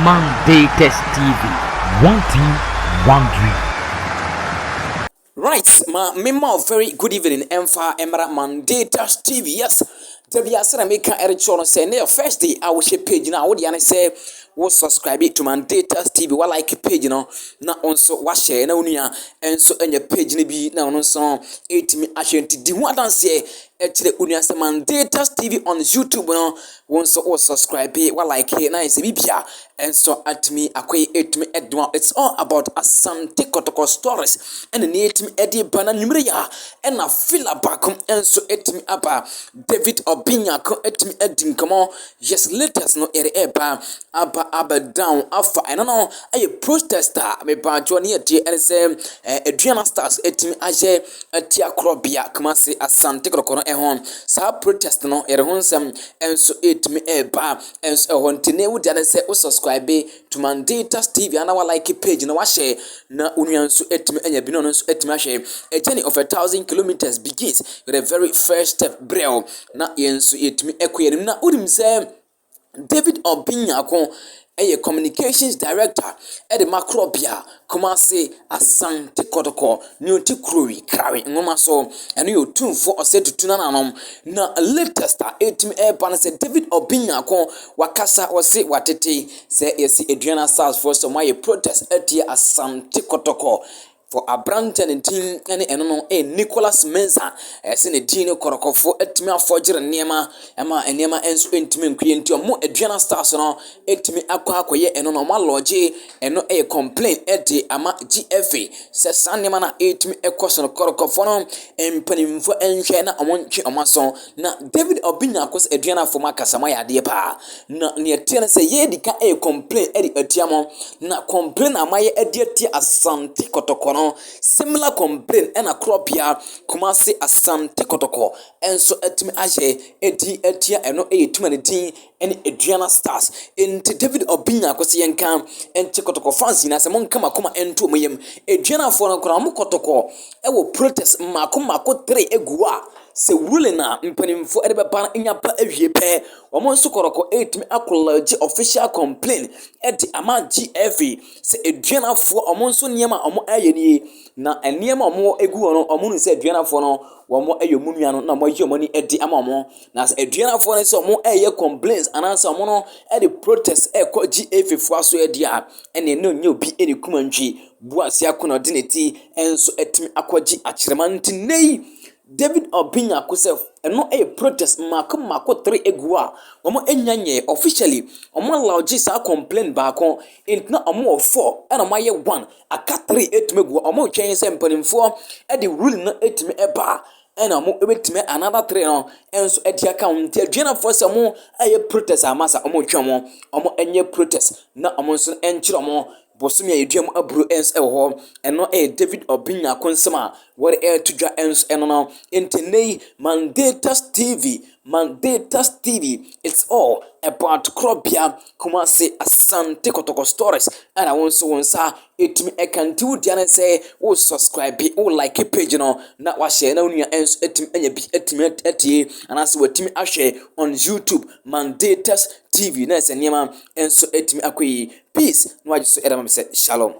Mandates TV. One team, one dream. Right, ma very good evening. Emfa Emra Mandates TV. Yes, Debbie Asana make a return say near first day. I will share page now. What you say? Will subscribe to Mandates TV. What like page now? Now also what share now niya and so on your page ni be now on so 8 me Asante. The one dance here. Actually, unia se Mandates TV on YouTube no won so or subscribe what like here na is bibia and so at me akwai 8 me edwa. It's all about Asante Kotoko stories and the 8 me edi bana numria and na fila bakum and so 8 me aba David Obinya ko 8 me edim come yes latest no ere eba aba down afa and no a protester me ba johnny edi and say Aduana stars 8 me aje atia krobia kuma se Asante Kotoko ehon sa protest no ere honsam enso 8 me eba enso ehon tene wo dia se subscribe to Mandates TV and our like page na wa share na unuan so 8 me anya bi no so 8 me share a journey of 1,000 kilometers begins with the very first step braille na yenso 8 me ekoyenim na udim se David Obinya ko communications director at the Macrobia, Kumasi Asante Kotoko, New Tikuri, Krawi, Noma so, and you 2 for a set to Tunanum. Now, latest 8 me air said David Obinya ko Wakasa or say what it say is Aduana Stars for some my protest at the Asante Kotoko. For a Branton and team and Nicholas Mensa as in a Dino Koroko for Etmia Forger and Nema and Nema and Swintimin Queen to a more Aduana Stars no Etmi Aqua and on my lodge and no a complaint at the Ama GFA says Sanimana 8 me a question of Koroko for and penning for Enchana among Chiomason. Now David Obinya was Aduana for Macasamaya dear pa. Not near Tena say ye the a complaint Eddie Atiamo not complain Amaya Ediati Asante Kotoko. Similar complaint and a crop here, Kumasi Asante Kotoko, and so at me aje, etia and no 8 and Aduana Stars. Into David Obinya Kosian Kam and Chikotoko fancy as among Kamakuma and 2 million. Aduana for a Kramu Kotoko, I will protest Makumako 3 egua. Se wulena mpanimfo ede beba nya pa awie pe omonso koroko 8 me akology official complaint ede ama GFA se Aduanafo omonso niema omo ayeni na eniema omo egu no omunu se Aduanafo no womo ayomunu no na mo yomoni ede ama omo na se Aduanafo no se omo aye complaints anansa omo no ede protest ekọ GFA fo aso ede a ene no nya obi ene kumantwi buase akono dineti enso etimi akọji achiremanti nei David Obinya kusef eno a protest mako 3 egua omo enyanye officially omo lodge sa complain baako intina omo 4 and omo ye 1 aka 3 etmegua omo twen se mpanimfo e the rule na etime eba and omo ebetime another 3 no enso etia count Aduana for se omo aye protest amasa omo twen omo enye protest na omo so enchire omo Bosumi Eduam Abru ens eho eno David Obinya konsema what to dra ens eno intene Mandates TV. It's all about Krobia Kumasi Asante Kotoko stories and I want so onsa it me I can do the say wo subscribe wo like page no na wa share na unia ens etim anya bi etim and as we team share on YouTube Mandates TV na se niema enso etim akoyi peace no waji so edam say shalom.